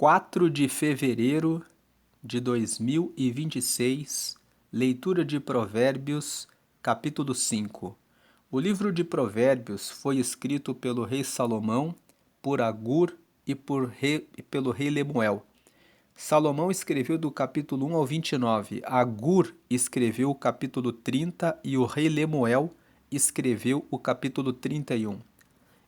4 de fevereiro de 2026, leitura de Provérbios, capítulo 5. O livro de Provérbios foi escrito pelo rei Salomão, por Agur e pelo rei Lemuel. Salomão escreveu do capítulo 1 ao 29, Agur escreveu o capítulo 30 e o rei Lemuel escreveu o capítulo 31.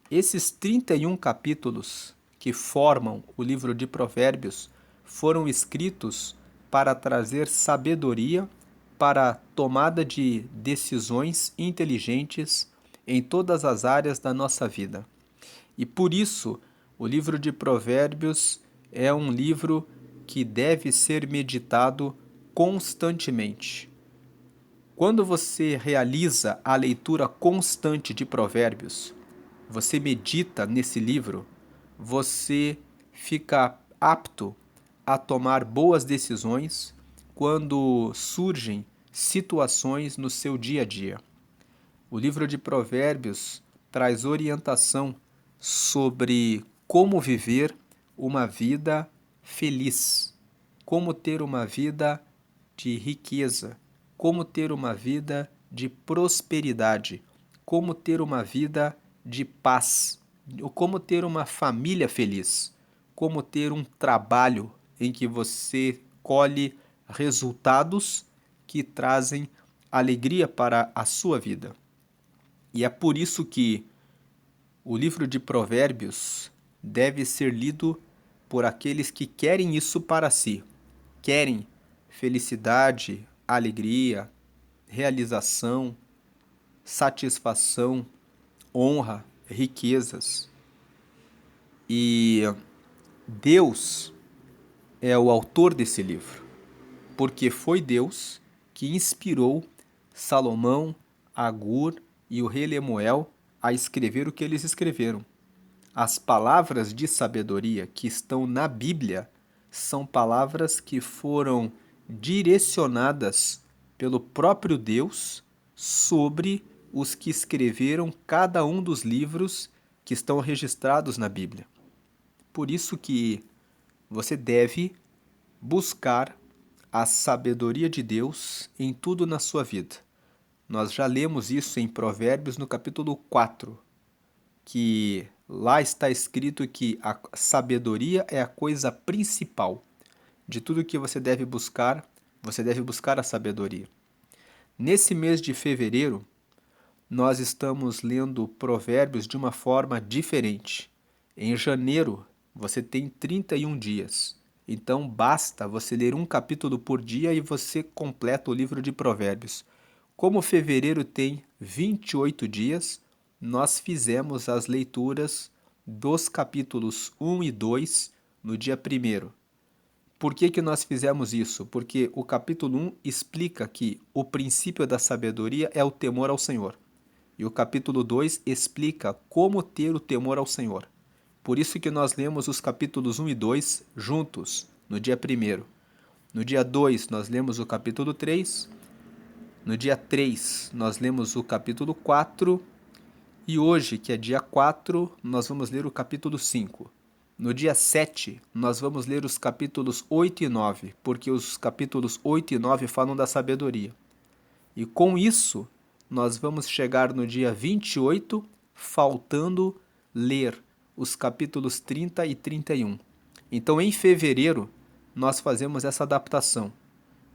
Esses 31 capítulos que formam o livro de Provérbios foram escritos para trazer sabedoria para a tomada de decisões inteligentes em todas as áreas da nossa vida. E por isso, o livro de Provérbios é um livro que deve ser meditado constantemente. Quando você realiza a leitura constante de Provérbios, você medita nesse livro, você fica apto a tomar boas decisões quando surgem situações no seu dia a dia. O livro de Provérbios traz orientação sobre como viver uma vida feliz, como ter uma vida de riqueza, como ter uma vida de prosperidade, como ter uma vida de paz, como ter uma família feliz, como ter um trabalho em que você colhe resultados que trazem alegria para a sua vida. E é por isso que o livro de Provérbios deve ser lido por aqueles que querem isso para si, querem felicidade, alegria, realização, satisfação, honra, riquezas. E Deus é o autor desse livro, porque foi Deus que inspirou Salomão, Agur e o rei Lemuel a escrever o que eles escreveram. As palavras de sabedoria que estão na Bíblia são palavras que foram direcionadas pelo próprio Deus sobre os que escreveram cada um dos livros que estão registrados na Bíblia. Por isso que você deve buscar a sabedoria de Deus em tudo na sua vida. Nós já lemos isso em Provérbios no capítulo 4, que lá está escrito que a sabedoria é a coisa principal. De tudo que você deve buscar a sabedoria. Nesse mês de fevereiro, nós estamos lendo Provérbios de uma forma diferente. Em janeiro, você tem 31 dias. Então, basta você ler um capítulo por dia e você completa o livro de Provérbios. Como fevereiro tem 28 dias, nós fizemos as leituras dos capítulos 1 e 2 no dia 1º. Por que nós fizemos isso? Porque o capítulo 1 explica que o princípio da sabedoria é o temor ao Senhor. E o capítulo 2 explica como ter o temor ao Senhor. Por isso que nós lemos os capítulos 1 e 2 juntos, no dia 1º. No dia 2 nós lemos o capítulo 3, no dia 3 nós lemos o capítulo 4 e hoje, que é dia 4, nós vamos ler o capítulo 5. No dia 7, nós vamos ler os capítulos 8 e 9, porque os capítulos 8 e 9 falam da sabedoria. E com isso, nós vamos chegar no dia 28, faltando ler os capítulos 30 e 31. Então, em fevereiro, nós fazemos essa adaptação.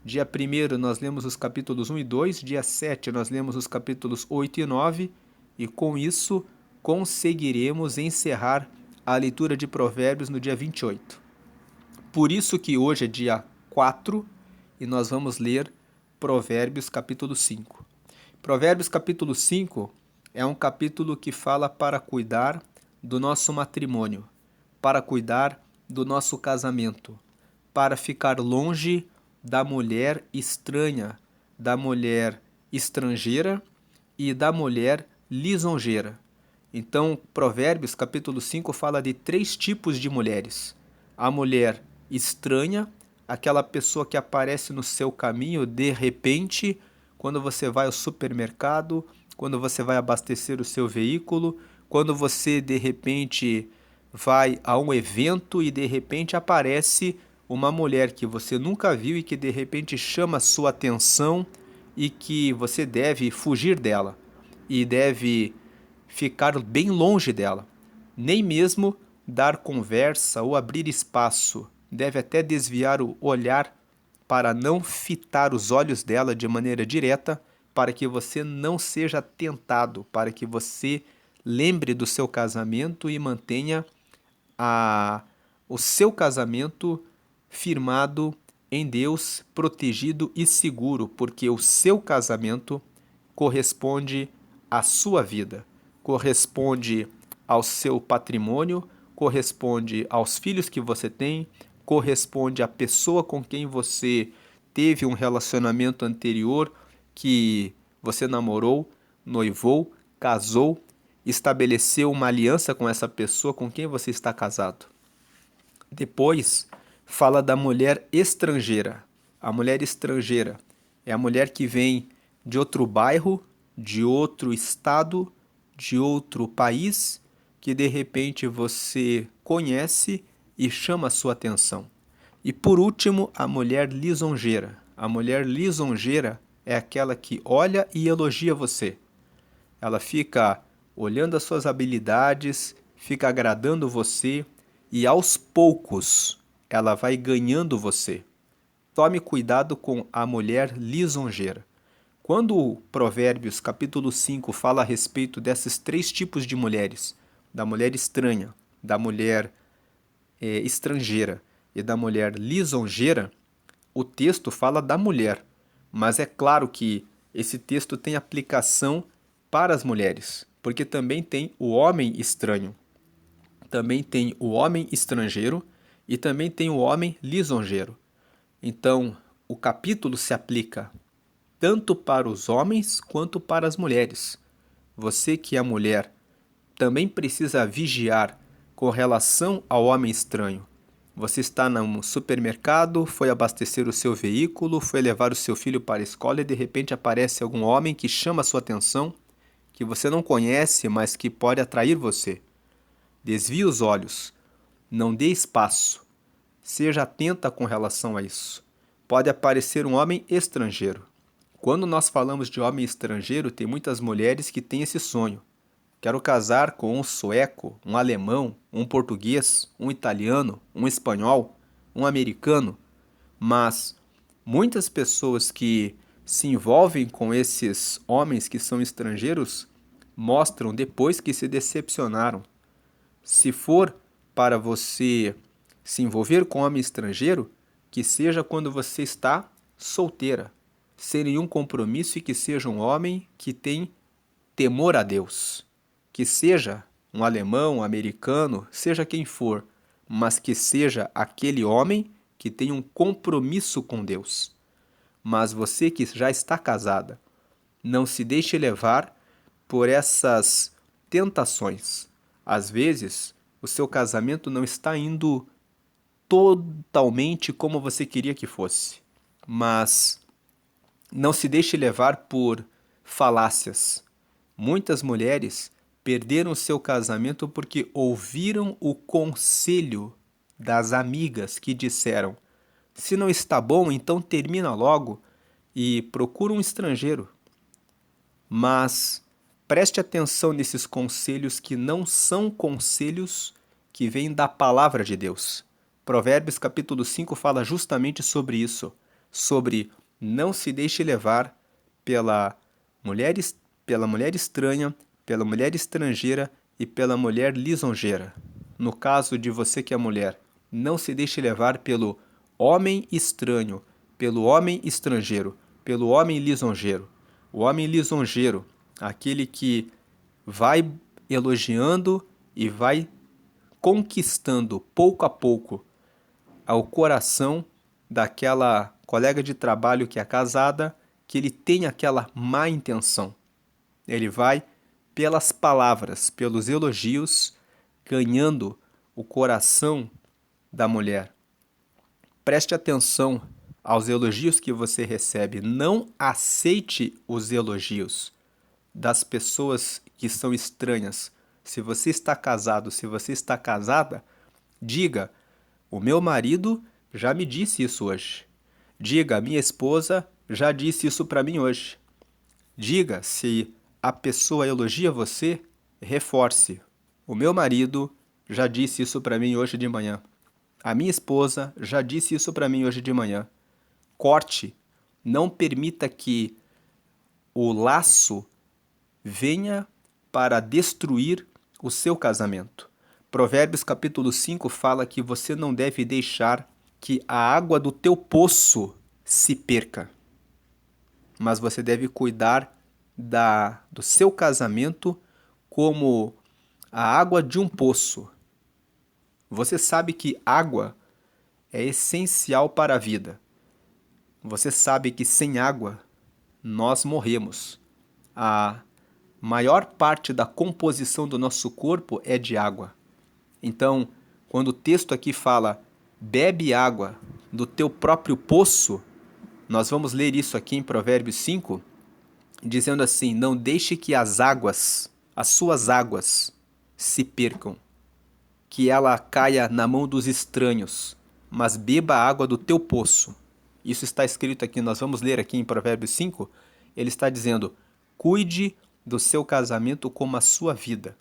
Dia 1º, nós lemos os capítulos 1 e 2, dia 7, nós lemos os capítulos 8 e 9, e com isso, conseguiremos encerrar a leitura de Provérbios no dia 28. Por isso que hoje é dia 4 e nós vamos ler Provérbios capítulo 5. Provérbios capítulo 5 é um capítulo que fala para cuidar do nosso matrimônio, para cuidar do nosso casamento, para ficar longe da mulher estranha, da mulher estrangeira e da mulher lisonjeira. Então, Provérbios capítulo 5 fala de 3 tipos de mulheres. A mulher estranha, aquela pessoa que aparece no seu caminho de repente, quando você vai ao supermercado, quando você vai abastecer o seu veículo, quando você de repente vai a um evento e de repente aparece uma mulher que você nunca viu e que de repente chama a sua atenção e que você deve fugir dela e deve ficar bem longe dela. Nem mesmo dar conversa ou abrir espaço. Deve até desviar o olhar para não fitar os olhos dela de maneira direta, para que você não seja tentado, para que você lembre do seu casamento e mantenha a, o seu casamento firmado em Deus, protegido e seguro, porque o seu casamento corresponde à sua vida, corresponde ao seu patrimônio, corresponde aos filhos que você tem, corresponde à pessoa com quem você teve um relacionamento anterior, que você namorou, noivou, casou, estabeleceu uma aliança com essa pessoa com quem você está casado. Depois, fala da mulher estrangeira. A mulher estrangeira é a mulher que vem de outro bairro, de outro estado, de outro país, que de repente você conhece e chama a sua atenção. E por último, a mulher lisonjeira. A mulher lisonjeira é aquela que olha e elogia você. Ela fica olhando as suas habilidades, fica agradando você e aos poucos ela vai ganhando você. Tome cuidado com a mulher lisonjeira. Quando o Provérbios capítulo 5 fala a respeito desses três tipos de mulheres, da mulher estranha, da mulher estrangeira e da mulher lisonjeira, o texto fala da mulher, mas é claro que esse texto tem aplicação para as mulheres, porque também tem o homem estranho, também tem o homem estrangeiro e também tem o homem lisonjeiro. Então, o capítulo se aplica tanto para os homens quanto para as mulheres. Você que é mulher também precisa vigiar com relação ao homem estranho. Você está no supermercado, foi abastecer o seu veículo, foi levar o seu filho para a escola e de repente aparece algum homem que chama a sua atenção, que você não conhece, mas que pode atrair você. Desvie os olhos, não dê espaço, seja atenta com relação a isso. Pode aparecer um homem estrangeiro. Quando nós falamos de homem estrangeiro, tem muitas mulheres que têm esse sonho. Quero casar com um sueco, um alemão, um português, um italiano, um espanhol, um americano. Mas muitas pessoas que se envolvem com esses homens que são estrangeiros mostram depois que se decepcionaram. Se for para você se envolver com homem estrangeiro, que seja quando você está solteira, sem nenhum compromisso e que seja um homem que tem temor a Deus. Que seja um alemão, um americano, seja quem for, mas que seja aquele homem que tem um compromisso com Deus. Mas você que já está casada, não se deixe levar por essas tentações. Às vezes, o seu casamento não está indo totalmente como você queria que fosse, mas não se deixe levar por falácias. Muitas mulheres perderam seu casamento porque ouviram o conselho das amigas que disseram: se não está bom, então termina logo e procura um estrangeiro. Mas preste atenção nesses conselhos que não são conselhos que vêm da palavra de Deus. Provérbios capítulo 5 fala justamente sobre isso, sobre não se deixe levar pela mulher estranha, pela mulher estrangeira e pela mulher lisonjeira. No caso de você que é mulher, não se deixe levar pelo homem estranho, pelo homem estrangeiro, pelo homem lisonjeiro. O homem lisonjeiro, aquele que vai elogiando e vai conquistando pouco a pouco ao coração daquela colega de trabalho que é casada, que ele tem aquela má intenção. Ele vai, pelas palavras, pelos elogios, ganhando o coração da mulher. Preste atenção aos elogios que você recebe. Não aceite os elogios das pessoas que são estranhas. Se você está casado, se você está casada, diga: o meu marido já me disse isso hoje. Diga: a minha esposa já disse isso para mim hoje. Diga: se a pessoa elogia você, reforce. O meu marido já disse isso para mim hoje de manhã. A minha esposa já disse isso para mim hoje de manhã. Corte. Não permita que o laço venha para destruir o seu casamento. Provérbios capítulo 5 fala que você não deve deixar que a água do teu poço se perca, mas você deve cuidar do seu casamento como a água de um poço. Você sabe que água é essencial para a vida. Você sabe que sem água nós morremos. A maior parte da composição do nosso corpo é de água. Então, quando o texto aqui fala, bebe água do teu próprio poço, nós vamos ler isso aqui em Provérbios 5, dizendo assim: não deixe que as águas, as suas águas, se percam, que ela caia na mão dos estranhos, mas beba a água do teu poço. Isso está escrito aqui, nós vamos ler aqui em Provérbios 5, ele está dizendo: cuide do seu casamento como a sua vida.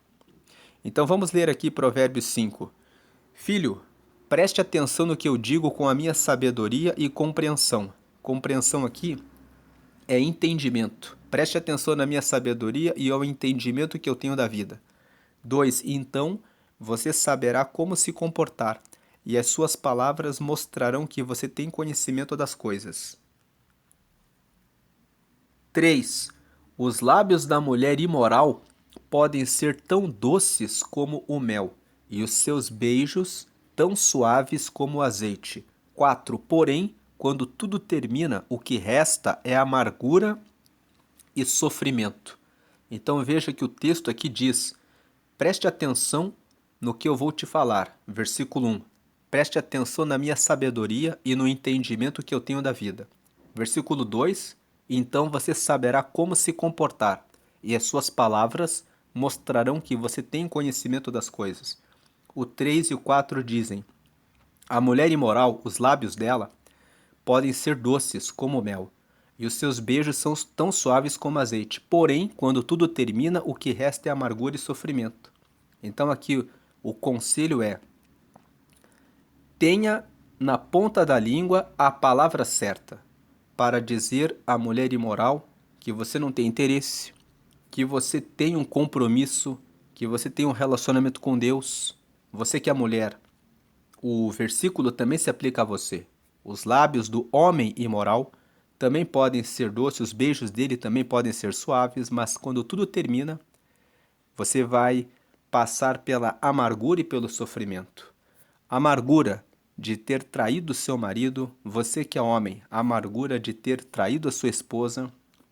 Então vamos ler aqui Provérbios 5. Filho, preste atenção no que eu digo com a minha sabedoria e compreensão. Compreensão aqui é entendimento. Preste atenção na minha sabedoria e ao entendimento que eu tenho da vida. 2. Então você saberá como se comportar, e as suas palavras mostrarão que você tem conhecimento das coisas. 3. Os lábios da mulher imoral podem ser tão doces como o mel, e os seus beijos tão suaves como o azeite. 4. Porém, quando tudo termina, o que resta é amargura e sofrimento. Então veja que o texto aqui diz: preste atenção no que eu vou te falar. Versículo 1. Preste atenção na minha sabedoria e no entendimento que eu tenho da vida. Versículo 2. Então você saberá como se comportar, e as suas palavras mostrarão que você tem conhecimento das coisas. O 3 e o 4 dizem: a mulher imoral, os lábios dela, podem ser doces como mel, e os seus beijos são tão suaves como azeite. Porém, quando tudo termina, o que resta é amargura e sofrimento. Então aqui o conselho é: tenha na ponta da língua a palavra certa para dizer à mulher imoral que você não tem interesse, que você tem um compromisso, que você tem um relacionamento com Deus. Você que é mulher, o versículo também se aplica a você. Os lábios do homem imoral também podem ser doces, os beijos dele também podem ser suaves, mas quando tudo termina, você vai passar pela amargura e pelo sofrimento. Amargura de ter traído seu marido, você que é homem, a amargura de ter traído a sua esposa,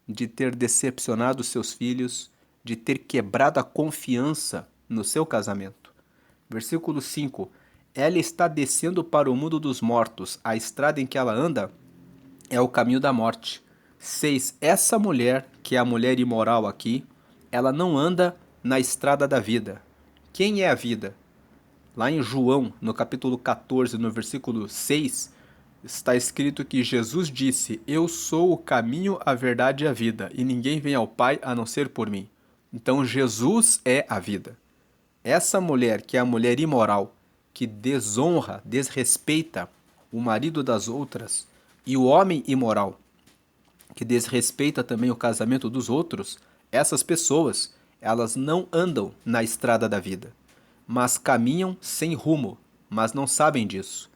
de ter decepcionado seus filhos, de ter quebrado a confiança no seu casamento. Versículo 5. Ela está descendo para o mundo dos mortos, a estrada em que ela anda é o caminho da morte. 6. Essa mulher, que é a mulher imoral aqui, ela não anda na estrada da vida. Quem é a vida? Lá em João, no capítulo 14, no versículo 6, está escrito que Jesus disse: eu sou o caminho, a verdade e a vida, e ninguém vem ao Pai a não ser por mim. Então Jesus é a vida. Essa mulher, que é a mulher imoral, que desonra, desrespeita o marido das outras, e o homem imoral, que desrespeita também o casamento dos outros, essas pessoas, elas não andam na estrada da vida, mas caminham sem rumo, mas não sabem disso.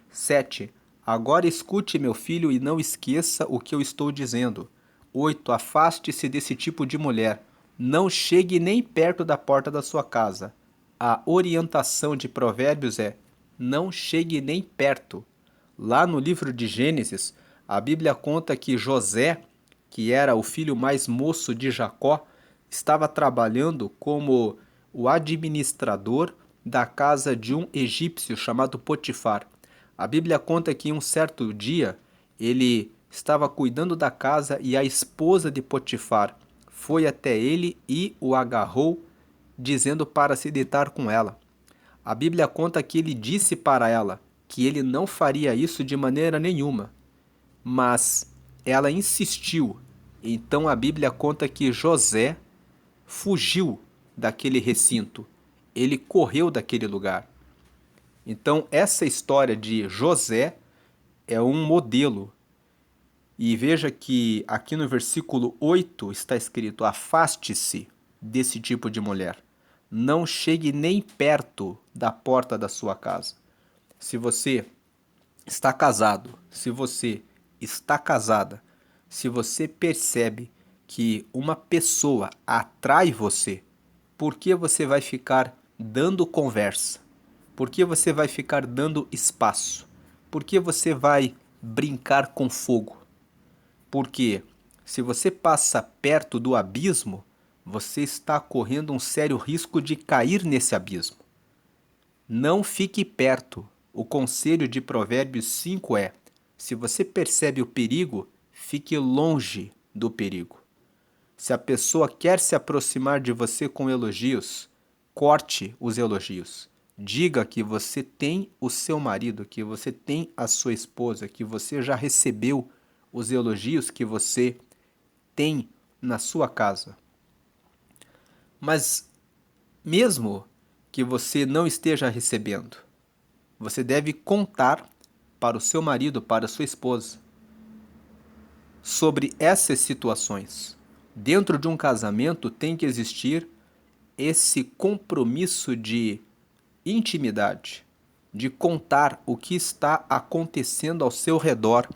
7. Agora escute, meu filho, e não esqueça o que eu estou dizendo. 8. Afaste-se desse tipo de mulher. Não chegue nem perto da porta da sua casa. A orientação de Provérbios é: não chegue nem perto. Lá no livro de Gênesis, a Bíblia conta que José, que era o filho mais moço de Jacó, estava trabalhando como o administrador da casa de um egípcio chamado Potifar. A Bíblia conta que em um certo dia ele estava cuidando da casa e a esposa de Potifar foi até ele e o agarrou dizendo para se deitar com ela. A Bíblia conta que ele disse para ela que ele não faria isso de maneira nenhuma, mas ela insistiu. Então a Bíblia conta que José fugiu daquele recinto, ele correu daquele lugar. Então essa história de José é um modelo. E veja que aqui no versículo 8 está escrito: afaste-se desse tipo de mulher. Não chegue nem perto da porta da sua casa. Se você está casado, se você está casada, se você percebe que uma pessoa atrai você, por que você vai ficar dando conversa? Por que você vai ficar dando espaço? Por que você vai brincar com fogo? Porque se você passa perto do abismo, você está correndo um sério risco de cair nesse abismo. Não fique perto. O conselho de Provérbios 5 é: se você percebe o perigo, fique longe do perigo. Se a pessoa quer se aproximar de você com elogios, corte os elogios. Diga que você tem o seu marido, que você tem a sua esposa, que você já recebeu os elogios que você tem na sua casa. Mas mesmo que você não esteja recebendo, você deve contar para o seu marido, para a sua esposa, sobre essas situações. Dentro de um casamento tem que existir esse compromisso de intimidade, de contar o que está acontecendo ao seu redor,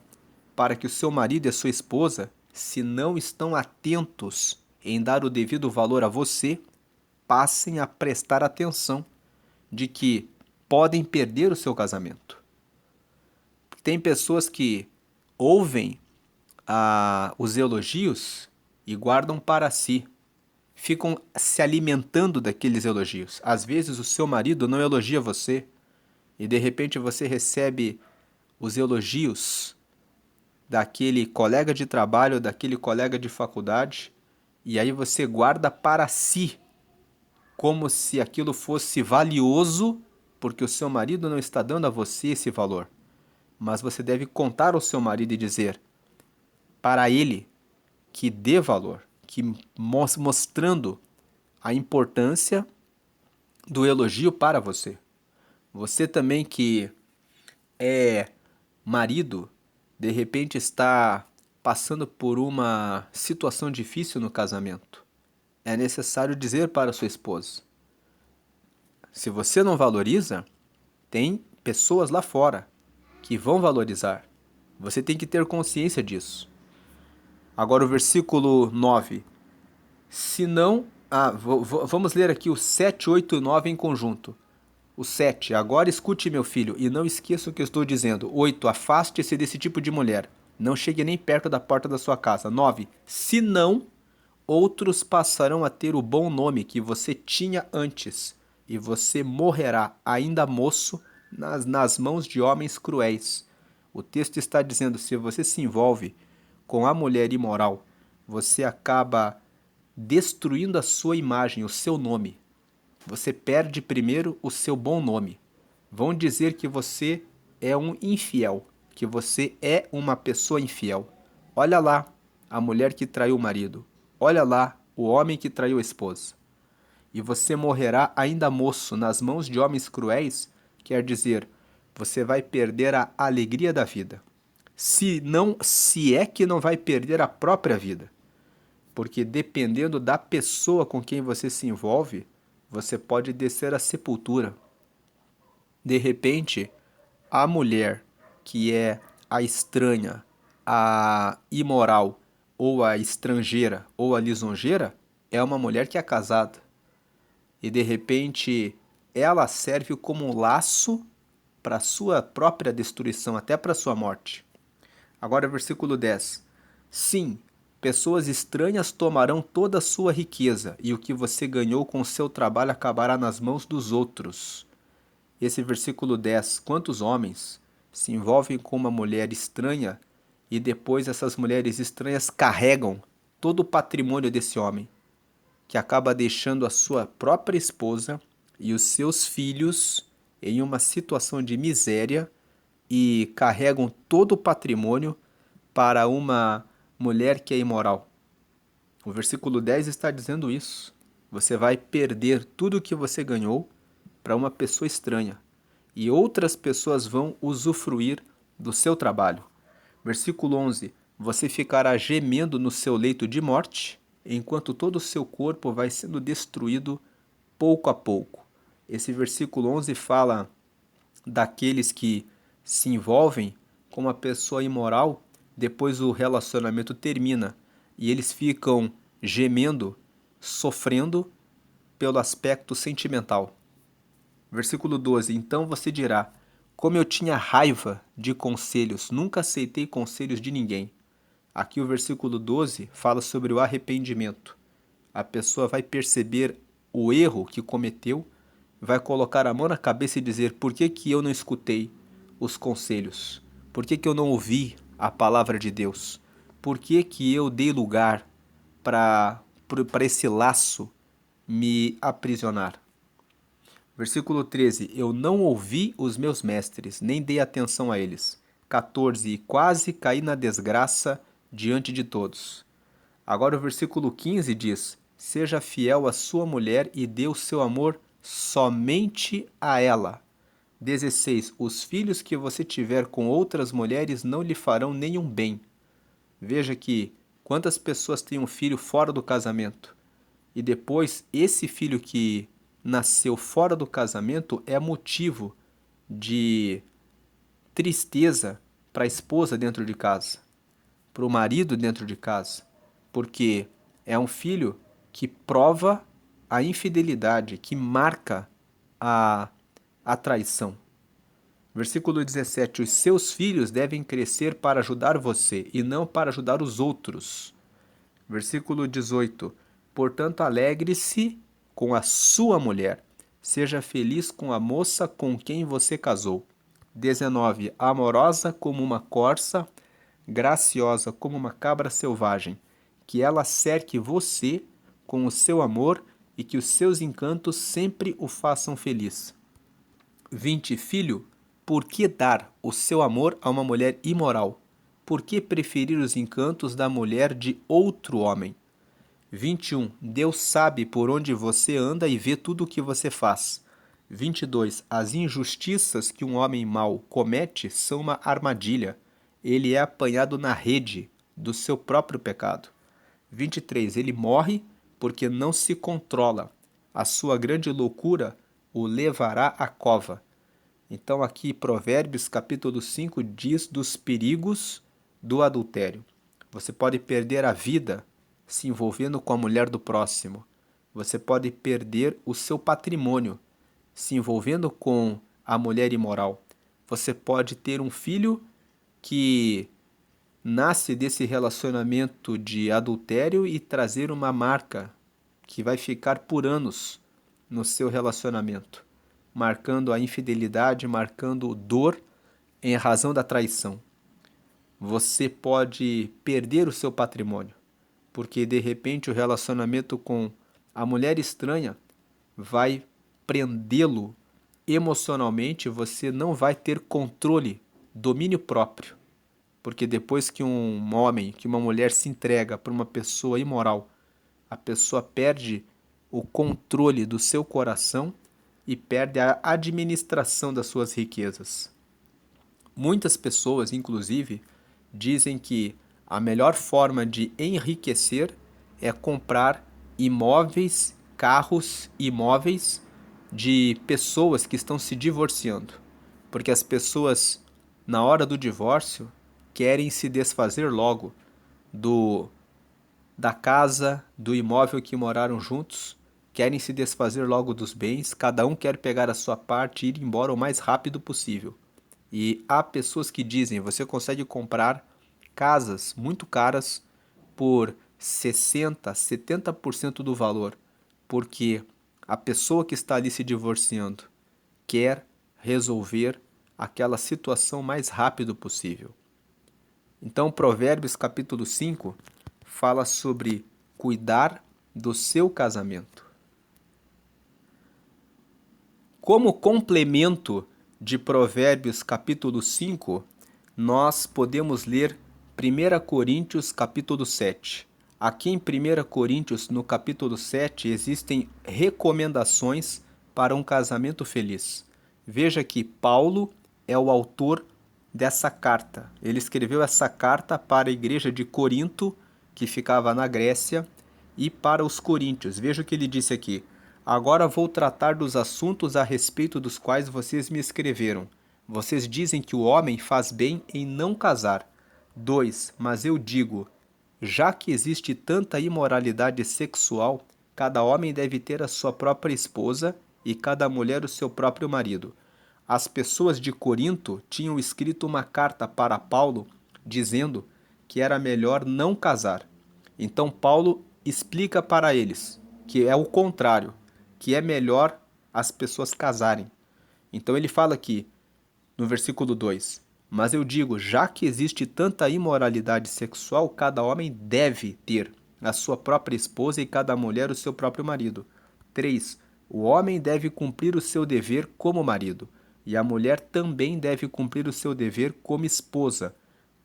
para que o seu marido e a sua esposa, se não estão atentos em dar o devido valor a você, passem a prestar atenção de que podem perder o seu casamento. Tem pessoas que ouvem os elogios e guardam para si, ficam se alimentando daqueles elogios. Às vezes o seu marido não elogia você e de repente você recebe os elogios daquele colega de trabalho, daquele colega de faculdade, e aí você guarda para si, como se aquilo fosse valioso, porque o seu marido não está dando a você esse valor. Mas você deve contar ao seu marido e dizer para ele que dê valor, que mostrando a importância do elogio para você. Você também que é marido, de repente está passando por uma situação difícil no casamento. É necessário dizer para sua esposa: se você não valoriza, tem pessoas lá fora que vão valorizar. Você tem que ter consciência disso. Agora o versículo 9. Se não... vamos ler aqui o 7, 8 e 9 em conjunto. O 7. Agora escute, meu filho, e não esqueça o que eu estou dizendo. 8. Afaste-se desse tipo de mulher. Não chegue nem perto da porta da sua casa. 9. Se não, outros passarão a ter o bom nome que você tinha antes, e você morrerá, ainda moço, nas mãos de homens cruéis. O texto está dizendo: se você se envolve com a mulher imoral, você acaba destruindo a sua imagem, o seu nome. Você perde primeiro o seu bom nome. Vão dizer que você é um infiel, que você é uma pessoa infiel. Olha lá a mulher que traiu o marido. Olha lá o homem que traiu a esposa. E você morrerá ainda moço nas mãos de homens cruéis, quer dizer, você vai perder a alegria da vida. Se é que não vai perder a própria vida. Porque dependendo da pessoa com quem você se envolve, você pode descer à sepultura. De repente, a mulher que é a estranha, a imoral, ou a estrangeira, ou a lisonjeira, é uma mulher que é casada. E de repente, ela serve como um laço para sua própria destruição, até para sua morte. Agora, versículo 10. Sim, pessoas estranhas tomarão toda a sua riqueza, e o que você ganhou com o seu trabalho acabará nas mãos dos outros. Esse versículo 10, quantos homens se envolvem com uma mulher estranha e depois essas mulheres estranhas carregam todo o patrimônio desse homem? que acaba deixando a sua própria esposa e os seus filhos em uma situação de miséria e carregam todo o patrimônio para uma mulher que é imoral. O versículo 10 está dizendo isso. Você vai perder tudo o que você ganhou para uma pessoa estranha, e outras pessoas vão usufruir do seu trabalho. Versículo 11: você ficará gemendo no seu leito de morte, enquanto todo o seu corpo vai sendo destruído pouco a pouco. Esse versículo 11 fala daqueles que se envolvem com uma pessoa imoral, depois o relacionamento termina e eles ficam gemendo, sofrendo pelo aspecto sentimental. Versículo 12: então você dirá: como eu tinha raiva de conselhos, nunca aceitei conselhos de ninguém. Aqui o versículo 12 fala sobre o arrependimento. A pessoa vai perceber o erro que cometeu, vai colocar a mão na cabeça e dizer: por que que eu não escutei os conselhos? Por que que eu não ouvi a palavra de Deus? Por que que eu dei lugar para esse laço me aprisionar? Versículo 13: eu não ouvi os meus mestres, nem dei atenção a eles. 14: e quase caí na desgraça diante de todos. Agora o versículo 15 diz: seja fiel à sua mulher e dê o seu amor somente a ela. 16: os filhos que você tiver com outras mulheres não lhe farão nenhum bem. Veja que quantas pessoas têm um filho fora do casamento e depois esse filho que nasceu fora do casamento é motivo de tristeza para a esposa dentro de casa, para o marido dentro de casa, porque é um filho que prova a infidelidade, que marca a traição. Versículo 17: os seus filhos devem crescer para ajudar você e não para ajudar os outros. Versículo 18: portanto, alegre-se com a sua mulher, seja feliz com a moça com quem você casou. 19: amorosa como uma corça, graciosa como uma cabra selvagem, que ela cerque você com o seu amor e que os seus encantos sempre o façam feliz. 20: filho, por que dar o seu amor a uma mulher imoral? Por que preferir os encantos da mulher de outro homem? 21: Deus sabe por onde você anda e vê tudo o que você faz. 22: as injustiças que um homem mau comete são uma armadilha. Ele é apanhado na rede do seu próprio pecado. 23: ele morre porque não se controla. A sua grande loucura o levará à cova. Então aqui Provérbios capítulo 5 diz dos perigos do adultério. Você pode perder a vida se envolvendo com a mulher do próximo. Você pode perder o seu patrimônio se envolvendo com a mulher imoral. Você pode ter um filho que nasce desse relacionamento de adultério e trazer uma marca que vai ficar por anos no seu relacionamento, marcando a infidelidade, marcando dor em razão da traição. Você pode perder o seu patrimônio, porque de repente o relacionamento com a mulher estranha vai prendê-lo emocionalmente, você não vai ter controle, domínio próprio. Porque depois que um homem, que uma mulher se entrega para uma pessoa imoral, a pessoa perde o controle do seu coração e perde a administração das suas riquezas. Muitas pessoas, inclusive, dizem que a melhor forma de enriquecer é comprar imóveis, carros, imóveis de pessoas que estão se divorciando. Porque as pessoas, na hora do divórcio, querem se desfazer logo da casa, do imóvel que moraram juntos, querem se desfazer logo dos bens, cada um quer pegar a sua parte e ir embora o mais rápido possível. E há pessoas que dizem, você consegue comprar casas muito caras por 60, 70% do valor, porque a pessoa que está ali se divorciando quer resolver aquela situação o mais rápido possível. Então, Provérbios capítulo 5 fala sobre cuidar do seu casamento. Como complemento de Provérbios capítulo 5, nós podemos ler 1 Coríntios capítulo 7. Aqui em 1 Coríntios, no capítulo 7, existem recomendações para um casamento feliz. Veja que Paulo é o autor dessa carta. Ele escreveu essa carta para a igreja de Corinto, que ficava na Grécia, e para os coríntios. Veja o que ele disse aqui. Agora vou tratar dos assuntos a respeito dos quais vocês me escreveram. Vocês dizem que o homem faz bem em não casar. 2. Mas eu digo, já que existe tanta imoralidade sexual, cada homem deve ter a sua própria esposa e cada mulher o seu próprio marido. As pessoas de Corinto tinham escrito uma carta para Paulo dizendo que era melhor não casar. Então Paulo explica para eles que é o contrário, que é melhor as pessoas casarem. Então ele fala aqui, no versículo 2, mas eu digo, já que existe tanta imoralidade sexual, cada homem deve ter a sua própria esposa e cada mulher o seu próprio marido. 3. O homem deve cumprir o seu dever como marido, e a mulher também deve cumprir o seu dever como esposa.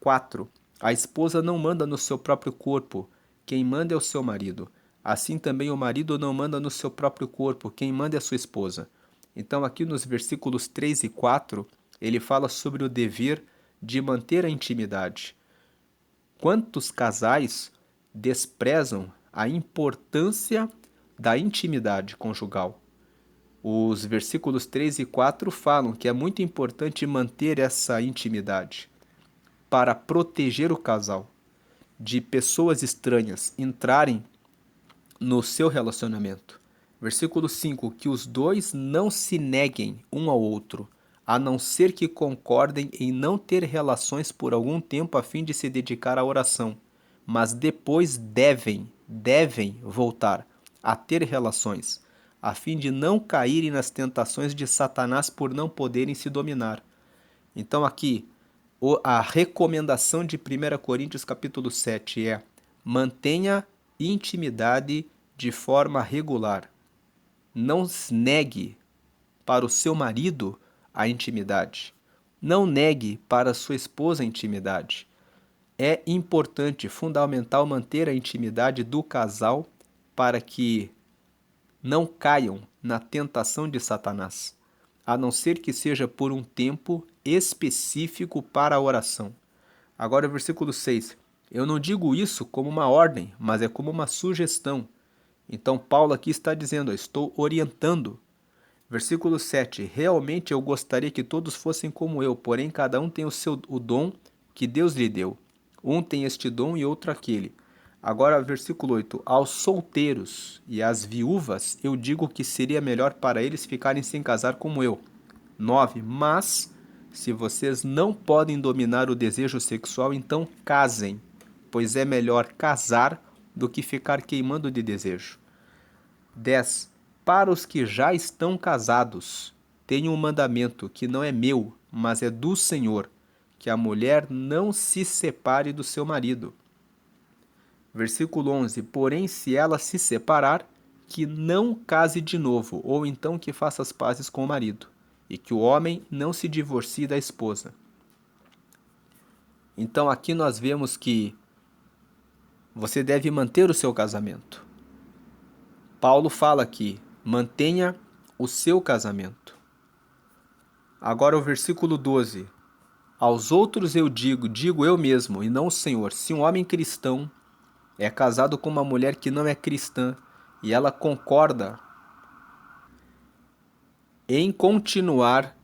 4. A esposa não manda no seu próprio corpo, quem manda é o seu marido. Assim também o marido não manda no seu próprio corpo, quem manda é a sua esposa. Então aqui nos versículos 3 e 4, ele fala sobre o dever de manter a intimidade. Quantos casais desprezam a importância da intimidade conjugal? Os versículos 3 e 4 falam que é muito importante manter essa intimidade para proteger o casal de pessoas estranhas entrarem no seu relacionamento. Versículo 5, que os dois não se neguem um ao outro, a não ser que concordem em não ter relações por algum tempo a fim de se dedicar à oração, mas depois devem voltar a ter relações, a fim de não caírem nas tentações de Satanás por não poderem se dominar. Então aqui, a recomendação de 1 Coríntios capítulo 7 é: mantenha intimidade de forma regular. Não negue para o seu marido a intimidade. Não negue para a sua esposa a intimidade. É importante, fundamental manter a intimidade do casal para que não caiam na tentação de Satanás, a não ser que seja por um tempo específico para a oração. Agora o versículo 6. Eu não digo isso como uma ordem, mas é como uma sugestão. Então Paulo aqui está dizendo, eu estou orientando. Versículo 7. Realmente eu gostaria que todos fossem como eu, porém cada um tem o dom que Deus lhe deu. Um tem este dom e outro aquele. Agora, versículo 8. Aos solteiros e às viúvas eu digo que seria melhor para eles ficarem sem casar como eu. 9. Mas, se vocês não podem dominar o desejo sexual, então casem, pois é melhor casar do que ficar queimando de desejo. 10. Para os que já estão casados, tenho um mandamento que não é meu, mas é do Senhor, que a mulher não se separe do seu marido. Versículo 11. Porém, se ela se separar, que não case de novo, ou então que faça as pazes com o marido, e que o homem não se divorcie da esposa. Então aqui nós vemos que você deve manter o seu casamento. Paulo fala aqui, mantenha o seu casamento. Agora o versículo 12. Aos outros eu digo eu mesmo, e não o Senhor, se um homem cristão é casado com uma mulher que não é cristã, e ela concorda em continuar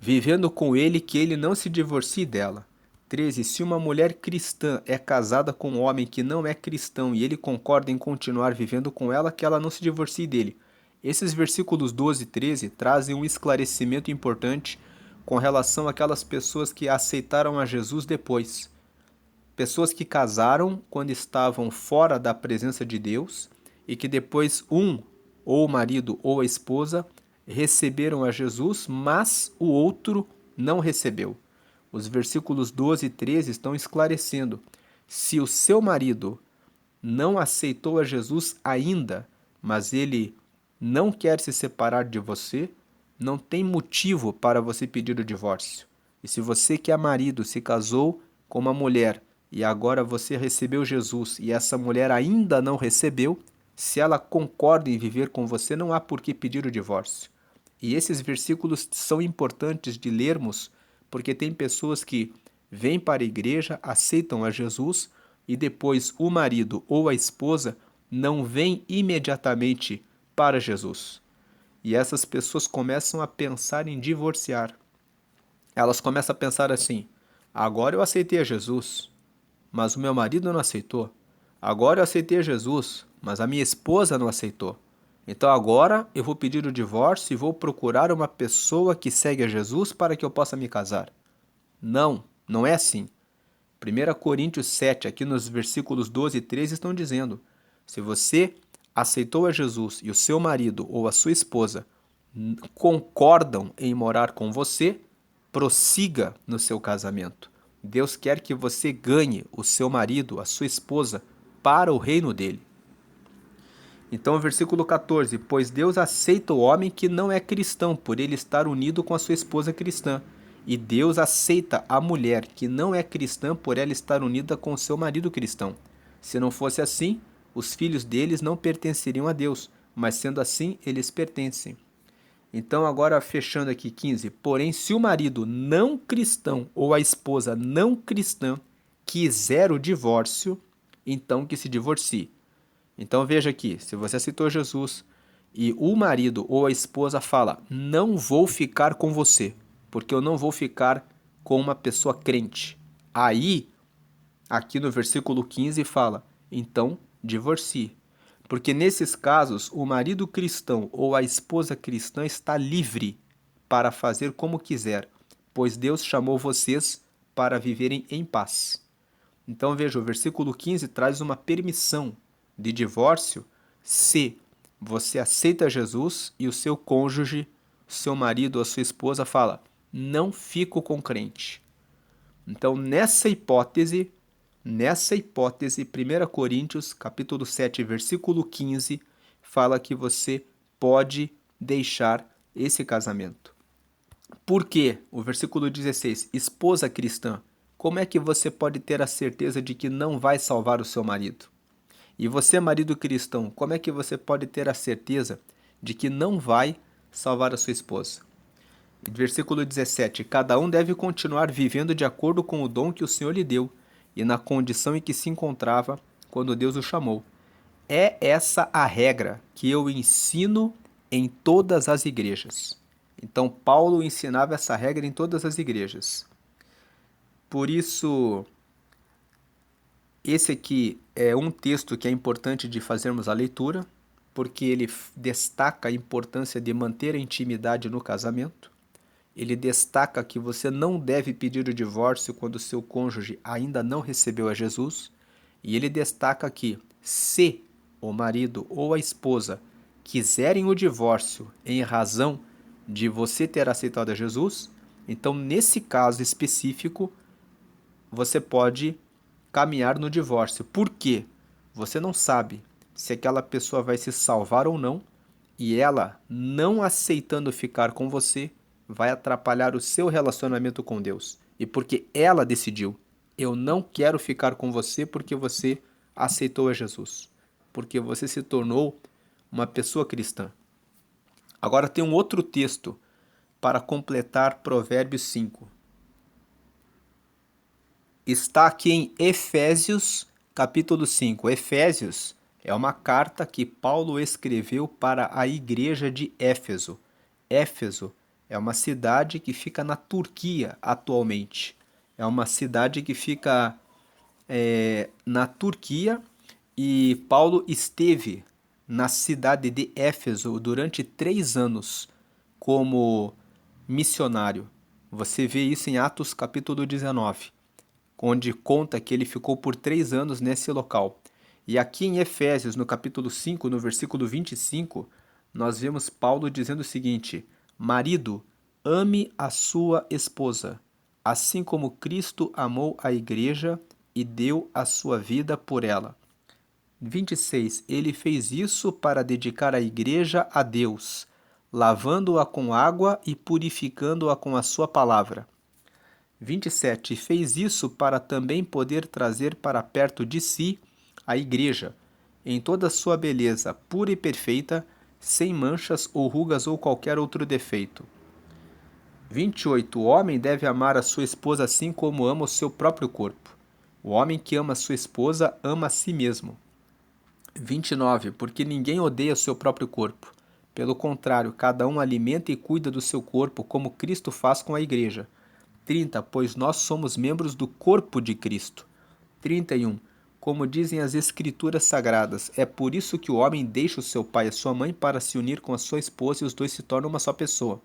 vivendo com ele, que ele não se divorcie dela. 13. Se uma mulher cristã é casada com um homem que não é cristão e ele concorda em continuar vivendo com ela, que ela não se divorcie dele. Esses versículos 12 e 13 trazem um esclarecimento importante com relação àquelas pessoas que aceitaram a Jesus depois. Pessoas que casaram quando estavam fora da presença de Deus e que depois ou o marido ou a esposa, receberam a Jesus, mas o outro não recebeu. Os versículos 12 e 13 estão esclarecendo. Se o seu marido não aceitou a Jesus ainda, mas ele não quer se separar de você, não tem motivo para você pedir o divórcio. E se você que é marido se casou com uma mulher e agora você recebeu Jesus e essa mulher ainda não recebeu, se ela concorda em viver com você, não há por que pedir o divórcio. E esses versículos são importantes de lermos, porque tem pessoas que vêm para a igreja, aceitam a Jesus e depois o marido ou a esposa não vem imediatamente para Jesus. E essas pessoas começam a pensar em divorciar. Elas começam a pensar assim: agora eu aceitei a Jesus, mas o meu marido não aceitou. Agora eu aceitei a Jesus, mas a minha esposa não aceitou. Então agora eu vou pedir o divórcio e vou procurar uma pessoa que segue a Jesus para que eu possa me casar. Não, não é assim. 1 Coríntios 7, aqui nos versículos 12 e 13, estão dizendo: se você aceitou a Jesus e o seu marido ou a sua esposa concordam em morar com você, prossiga no seu casamento. Deus quer que você ganhe o seu marido, a sua esposa, para o reino dele. Então, versículo 14: pois Deus aceita o homem que não é cristão, por ele estar unido com a sua esposa cristã. E Deus aceita a mulher que não é cristã, por ela estar unida com o seu marido cristão. Se não fosse assim, os filhos deles não pertenceriam a Deus, mas sendo assim, eles pertencem. Então, agora fechando aqui 15: porém, se o marido não cristão ou a esposa não cristã quiser o divórcio, então que se divorcie. Então veja aqui, se você aceitou Jesus e o marido ou a esposa fala: não vou ficar com você, porque eu não vou ficar com uma pessoa crente. Aí, aqui no versículo 15 fala: então divorcie. Porque nesses casos, o marido cristão ou a esposa cristã está livre para fazer como quiser, pois Deus chamou vocês para viverem em paz. Então veja, o versículo 15 traz uma permissão de divórcio se você aceita Jesus e o seu cônjuge, seu marido ou a sua esposa fala: não fico com crente. Então, nessa hipótese, 1 Coríntios, capítulo 7, versículo 15, fala que você pode deixar esse casamento. Por quê? O versículo 16, esposa cristã, como é que você pode ter a certeza de que não vai salvar o seu marido? E você, marido cristão, como é que você pode ter a certeza de que não vai salvar a sua esposa? Versículo 17, cada um deve continuar vivendo de acordo com o dom que o Senhor lhe deu e na condição em que se encontrava quando Deus o chamou. É essa a regra que eu ensino em todas as igrejas. Então, Paulo ensinava essa regra em todas as igrejas. Por isso, esse aqui é um texto que é importante de fazermos a leitura, porque ele destaca a importância de manter a intimidade no casamento. Ele destaca que você não deve pedir o divórcio quando seu cônjuge ainda não recebeu a Jesus. E ele destaca que, se o marido ou a esposa quiserem o divórcio em razão de você ter aceitado a Jesus, então, nesse caso específico, você pode caminhar no divórcio. Por quê? Você não sabe se aquela pessoa vai se salvar ou não, e ela, não aceitando ficar com você, vai atrapalhar o seu relacionamento com Deus. E porque ela decidiu: eu não quero ficar com você porque você aceitou a Jesus, porque você se tornou uma pessoa cristã. Agora tem um outro texto para completar Provérbios 5. Está aqui em Efésios, capítulo 5. Efésios é uma carta que Paulo escreveu para a igreja de Éfeso. Éfeso é uma cidade que fica na Turquia atualmente. É uma cidade que fica na Turquia, e Paulo esteve na cidade de Éfeso durante 3 anos como missionário. Você vê isso em Atos capítulo 19, onde conta que ele ficou por 3 anos nesse local. E aqui em Efésios, no capítulo 5, no versículo 25, nós vemos Paulo dizendo o seguinte: marido, ame a sua esposa, assim como Cristo amou a igreja e deu a sua vida por ela. 26. Ele fez isso para dedicar a igreja a Deus, lavando-a com água e purificando-a com a sua palavra. 27. Fez isso para também poder trazer para perto de si a igreja, em toda a sua beleza, pura e perfeita, sem manchas ou rugas ou qualquer outro defeito. 28. O homem deve amar a sua esposa assim como ama o seu próprio corpo. O homem que ama a sua esposa ama a si mesmo. 29. Porque ninguém odeia o seu próprio corpo. Pelo contrário, cada um alimenta e cuida do seu corpo, como Cristo faz com a igreja. 30. Pois nós somos membros do corpo de Cristo. 31. Como dizem as Escrituras Sagradas, é por isso que o homem deixa o seu pai e a sua mãe para se unir com a sua esposa e os dois se tornam uma só pessoa.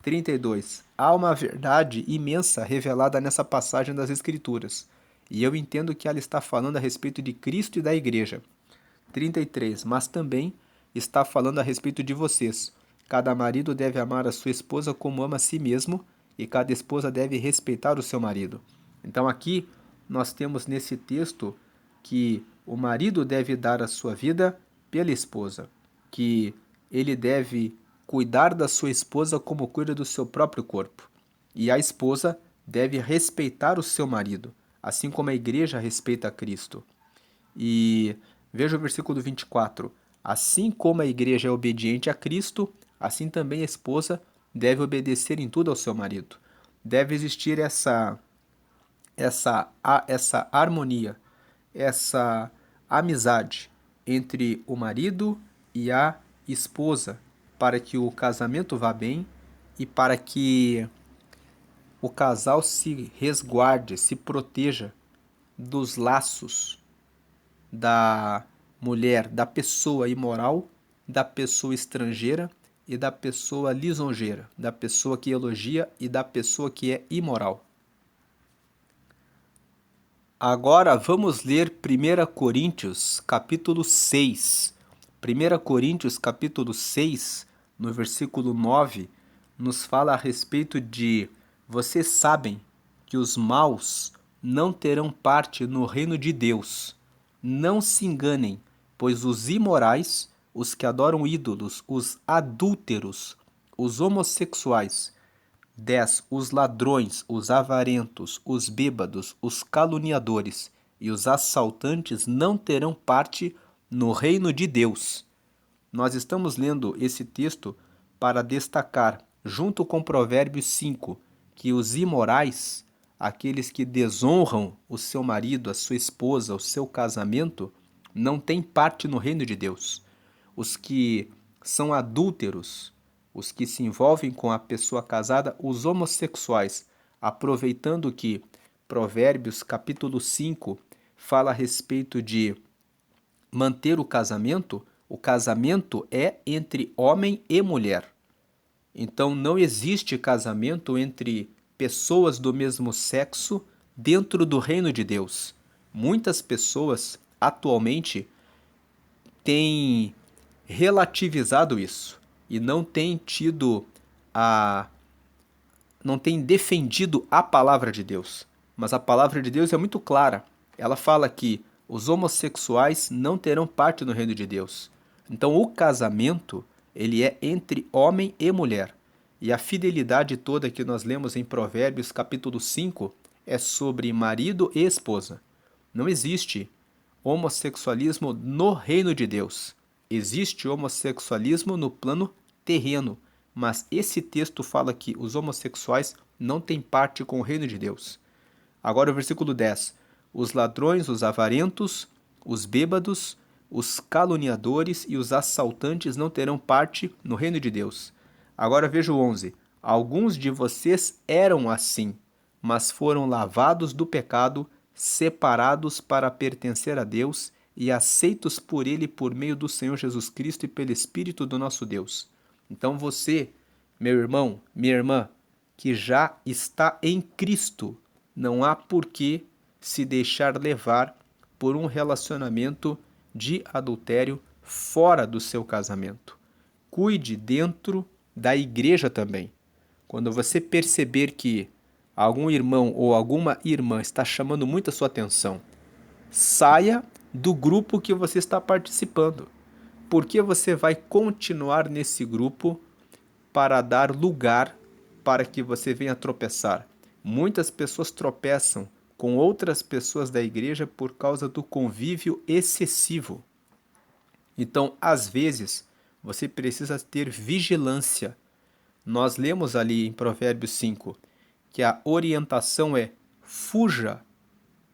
32. Há uma verdade imensa revelada nessa passagem das Escrituras, e eu entendo que ela está falando a respeito de Cristo e da igreja. 33. Mas também está falando a respeito de vocês. Cada marido deve amar a sua esposa como ama a si mesmo, e cada esposa deve respeitar o seu marido. Então aqui nós temos nesse texto que o marido deve dar a sua vida pela esposa, que ele deve cuidar da sua esposa como cuida do seu próprio corpo. E a esposa deve respeitar o seu marido, assim como a igreja respeita a Cristo. E veja o versículo 24. Assim como a igreja é obediente a Cristo, assim também a esposa deve obedecer em tudo ao seu marido. Deve existir essa harmonia, essa amizade entre o marido e a esposa, para que o casamento vá bem e para que o casal se resguarde, se proteja dos laços da mulher, da pessoa imoral, da pessoa estrangeira e da pessoa lisonjeira, da pessoa que elogia e da pessoa que é imoral. Agora vamos ler 1 Coríntios, capítulo 6. 1 Coríntios, capítulo 6, no versículo 9, nos fala a respeito de: vocês sabem que os maus não terão parte no reino de Deus. Não se enganem, pois os imorais, os que adoram ídolos, os adúlteros, os homossexuais, 10. Os ladrões, os avarentos, os bêbados, os caluniadores e os assaltantes não terão parte no reino de Deus. Nós estamos lendo esse texto para destacar, junto com Provérbios 5, que os imorais, aqueles que desonram o seu marido, a sua esposa, o seu casamento, não têm parte no reino de Deus. Os que são adúlteros, os que se envolvem com a pessoa casada, os homossexuais, aproveitando que Provérbios capítulo 5 fala a respeito de manter o casamento é entre homem e mulher. Então não existe casamento entre pessoas do mesmo sexo dentro do reino de Deus. Muitas pessoas atualmente têm relativizado isso e não têm não têm defendido a palavra de Deus. Mas a palavra de Deus é muito clara. Ela fala que os homossexuais não terão parte no reino de Deus. Então o casamento, ele é entre homem e mulher. E a fidelidade toda que nós lemos em Provérbios capítulo 5 é sobre marido e esposa. Não existe homossexualismo no reino de Deus. Existe homossexualismo no plano terreno, mas esse texto fala que os homossexuais não têm parte com o reino de Deus. Agora o versículo 10. Os ladrões, os avarentos, os bêbados, os caluniadores e os assaltantes não terão parte no reino de Deus. Agora veja o 11. Alguns de vocês eram assim, mas foram lavados do pecado, separados para pertencer a Deus e aceitos por Ele por meio do Senhor Jesus Cristo e pelo Espírito do nosso Deus. Então você, meu irmão, minha irmã, que já está em Cristo, não há por que se deixar levar por um relacionamento de adultério fora do seu casamento. Cuide dentro da igreja também. Quando você perceber que algum irmão ou alguma irmã está chamando muito a sua atenção, saia do grupo que você está participando. Porque você vai continuar nesse grupo para dar lugar para que você venha tropeçar. Muitas pessoas tropeçam com outras pessoas da igreja por causa do convívio excessivo. Então, às vezes, você precisa ter vigilância. Nós lemos ali em Provérbios 5 que a orientação é: fuja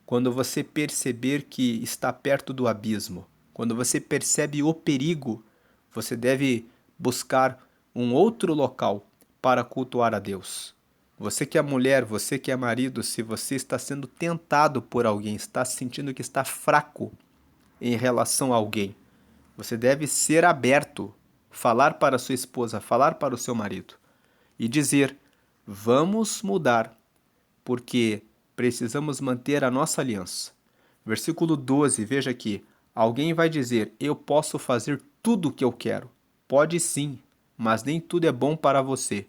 quando você perceber que está perto do abismo. Quando você percebe o perigo, você deve buscar um outro local para cultuar a Deus. Você que é mulher, você que é marido, se você está sendo tentado por alguém, está sentindo que está fraco em relação a alguém, você deve ser aberto, falar para sua esposa, falar para o seu marido e dizer: vamos mudar, porque precisamos manter a nossa aliança. Versículo 12, veja aqui. Alguém vai dizer: eu posso fazer tudo o que eu quero. Pode sim, mas nem tudo é bom para você.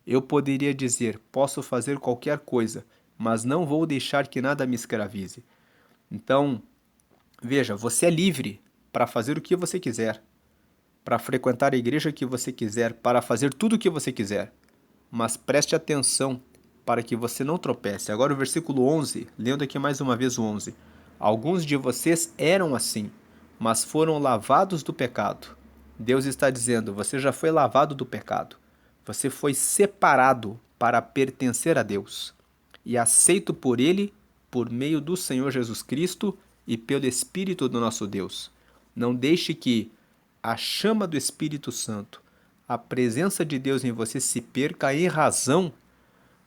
Eu poderia dizer: posso fazer qualquer coisa, mas não vou deixar que nada me escravize. Então, veja, você é livre para fazer o que você quiser, para frequentar a igreja que você quiser, para fazer tudo o que você quiser. Mas preste atenção para que você não tropece. Agora o versículo 11, lendo aqui mais uma vez o 11. Alguns de vocês eram assim, mas foram lavados do pecado. Deus está dizendo: você já foi lavado do pecado. Você foi separado para pertencer a Deus e aceito por Ele por meio do Senhor Jesus Cristo e pelo Espírito do nosso Deus. Não deixe que a chama do Espírito Santo, a presença de Deus em você se perca em razão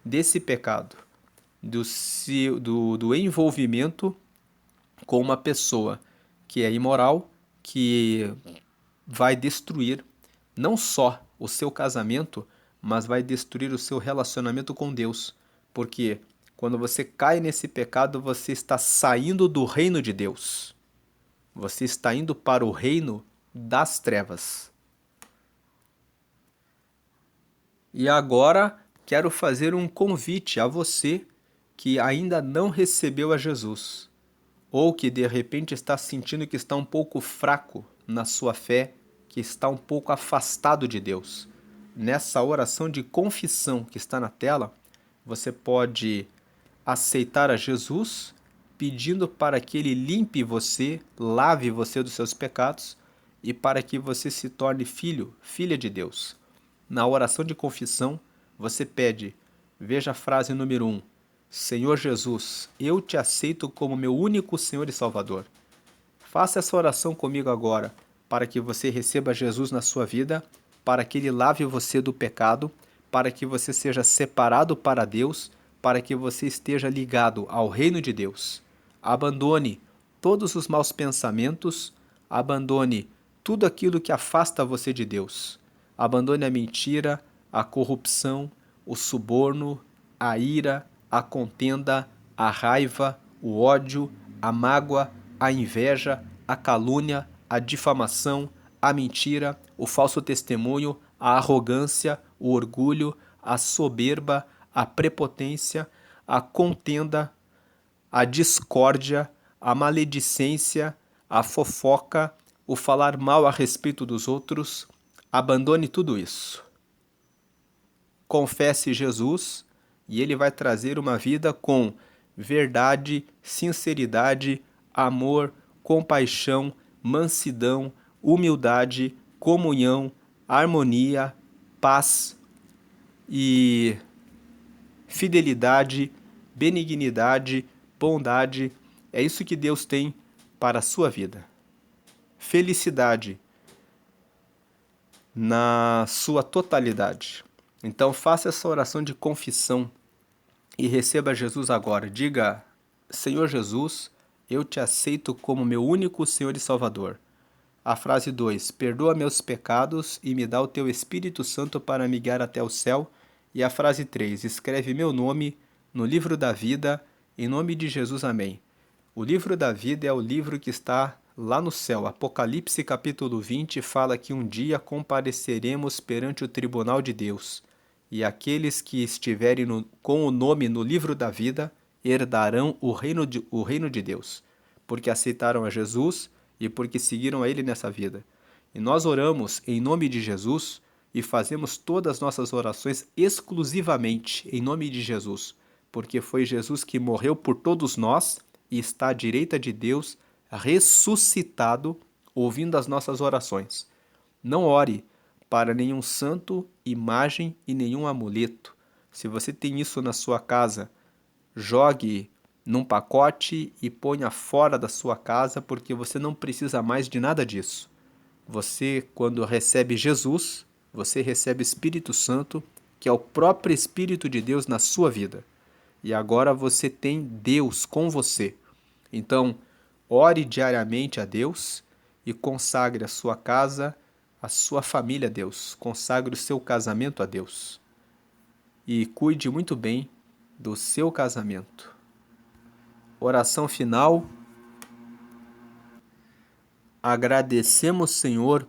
desse pecado, do envolvimento com uma pessoa que é imoral, que vai destruir não só o seu casamento, mas vai destruir o seu relacionamento com Deus. Porque quando você cai nesse pecado, você está saindo do reino de Deus. Você está indo para o reino das trevas. E agora quero fazer um convite a você que ainda não recebeu a Jesus, ou que de repente está sentindo que está um pouco fraco na sua fé, que está um pouco afastado de Deus. Nessa oração de confissão que está na tela, você pode aceitar a Jesus, pedindo para que Ele limpe você, lave você dos seus pecados e para que você se torne filho, filha de Deus. Na oração de confissão, você pede, veja a frase número 1, Senhor Jesus, eu te aceito como meu único Senhor e Salvador. Faça essa oração comigo agora, para que você receba Jesus na sua vida, para que Ele lave você do pecado, para que você seja separado para Deus, para que você esteja ligado ao reino de Deus. Abandone todos os maus pensamentos, abandone tudo aquilo que afasta você de Deus. Abandone a mentira, a corrupção, o suborno, a ira, a contenda, a raiva, o ódio, a mágoa, a inveja, a calúnia, a difamação, a mentira, o falso testemunho, a arrogância, o orgulho, a soberba, a prepotência, a contenda, a discórdia, a maledicência, a fofoca, o falar mal a respeito dos outros. Abandone tudo isso. Confesse Jesus e Ele vai trazer uma vida com verdade, sinceridade, amor, compaixão, mansidão, humildade, comunhão, harmonia, paz e fidelidade, benignidade, bondade. É isso que Deus tem para a sua vida. Felicidade na sua totalidade. Então faça essa oração de confissão e receba Jesus agora. Diga: Senhor Jesus, eu te aceito como meu único Senhor e Salvador. A frase 2, perdoa meus pecados e me dá o teu Espírito Santo para me guiar até o céu. E a frase 3, escreve meu nome no livro da vida, em nome de Jesus, amém. O livro da vida é o livro que está lá no céu. Apocalipse capítulo 20 fala que um dia compareceremos perante o tribunal de Deus, e aqueles que estiverem com o nome no livro da vida herdarão o reino de Deus. porque aceitaram a Jesus e porque seguiram a Ele nessa vida. E nós oramos em nome de Jesus e fazemos todas as nossas orações exclusivamente em nome de Jesus, porque foi Jesus que morreu por todos nós e está à direita de Deus, ressuscitado, ouvindo as nossas orações. Não ore para nenhum santo, imagem e nenhum amuleto. Se você tem isso na sua casa, jogue num pacote e ponha fora da sua casa, porque você não precisa mais de nada disso. Você, quando recebe Jesus, você recebe o Espírito Santo, que é o próprio Espírito de Deus na sua vida. E agora você tem Deus com você. Então, ore diariamente a Deus e consagre a sua casa, a sua família a Deus. Consagre o seu casamento a Deus. E cuide muito bem do seu casamento. Oração final. Agradecemos, Senhor,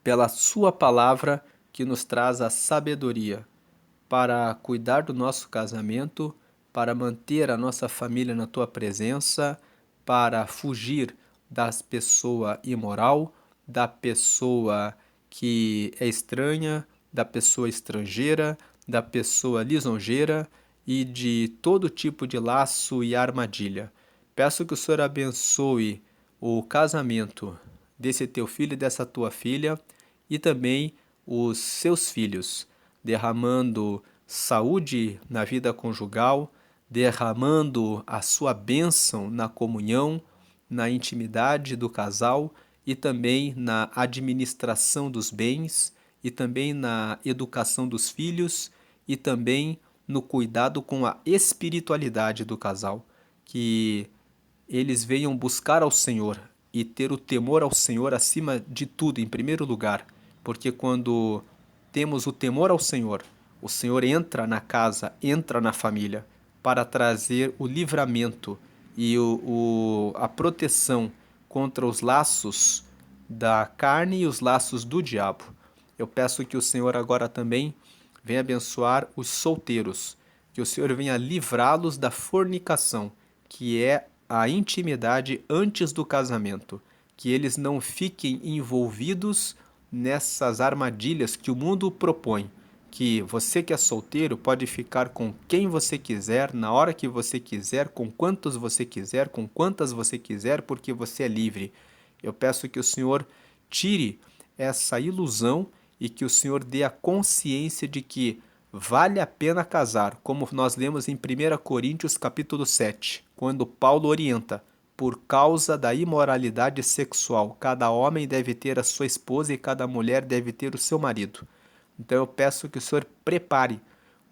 pela sua palavra que nos traz a sabedoria para cuidar do nosso casamento, para manter a nossa família na tua presença, para fugir das pessoa imoral, da pessoa que é estranha, da pessoa estrangeira, da pessoa lisonjeira e de todo tipo de laço e armadilha. Peço que o Senhor abençoe o casamento desse teu filho e dessa tua filha e também os seus filhos, derramando saúde na vida conjugal, derramando a sua bênção na comunhão, na intimidade do casal e também na administração dos bens e também na educação dos filhos e também no cuidado com a espiritualidade do casal, que eles venham buscar ao Senhor e ter o temor ao Senhor acima de tudo, em primeiro lugar, porque quando temos o temor ao Senhor, o Senhor entra na casa, entra na família, para trazer o livramento e a proteção contra os laços da carne e os laços do diabo. Eu peço que o Senhor agora também venha abençoar os solteiros, que o Senhor venha livrá-los da fornicação, que é a intimidade antes do casamento, que eles não fiquem envolvidos nessas armadilhas que o mundo propõe, que você que é solteiro pode ficar com quem você quiser, na hora que você quiser, com quantos você quiser, com quantas você quiser, porque você é livre. Eu peço que o Senhor tire essa ilusão e que o Senhor dê a consciência de que vale a pena casar, como nós lemos em 1 Coríntios capítulo 7, quando Paulo orienta: por causa da imoralidade sexual, cada homem deve ter a sua esposa e cada mulher deve ter o seu marido. Então eu peço que o Senhor prepare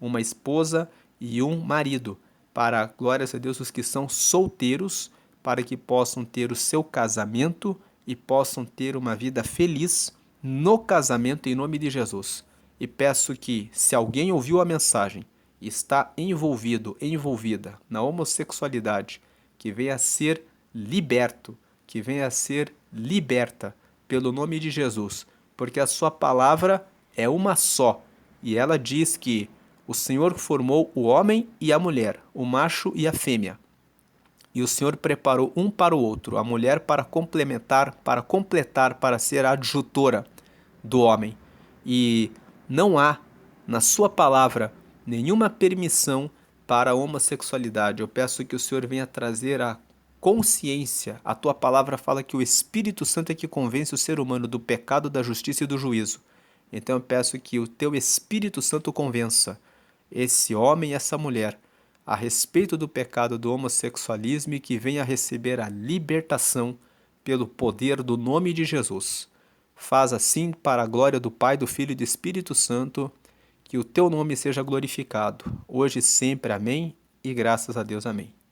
uma esposa e um marido, para, glórias a Deus, os que são solteiros, para que possam ter o seu casamento e possam ter uma vida feliz no casamento em nome de Jesus. E peço que, se alguém ouviu a mensagem e está envolvido, envolvida na homossexualidade, que venha a ser liberto, que venha a ser liberta pelo nome de Jesus, porque a sua palavra é uma só, e ela diz que o Senhor formou o homem e a mulher, o macho e a fêmea. E o Senhor preparou um para o outro, a mulher para complementar, para completar, para ser a adjutora do homem. E não há, na sua palavra, nenhuma permissão para a homossexualidade. Eu peço que o Senhor venha trazer a consciência. A tua palavra fala que o Espírito Santo é que convence o ser humano do pecado, da justiça e do juízo. Então eu peço que o teu Espírito Santo convença esse homem e essa mulher a respeito do pecado do homossexualismo e que venha receber a libertação pelo poder do nome de Jesus. Faz assim para a glória do Pai, do Filho e do Espírito Santo, que o teu nome seja glorificado, hoje e sempre. Amém. E graças a Deus. Amém.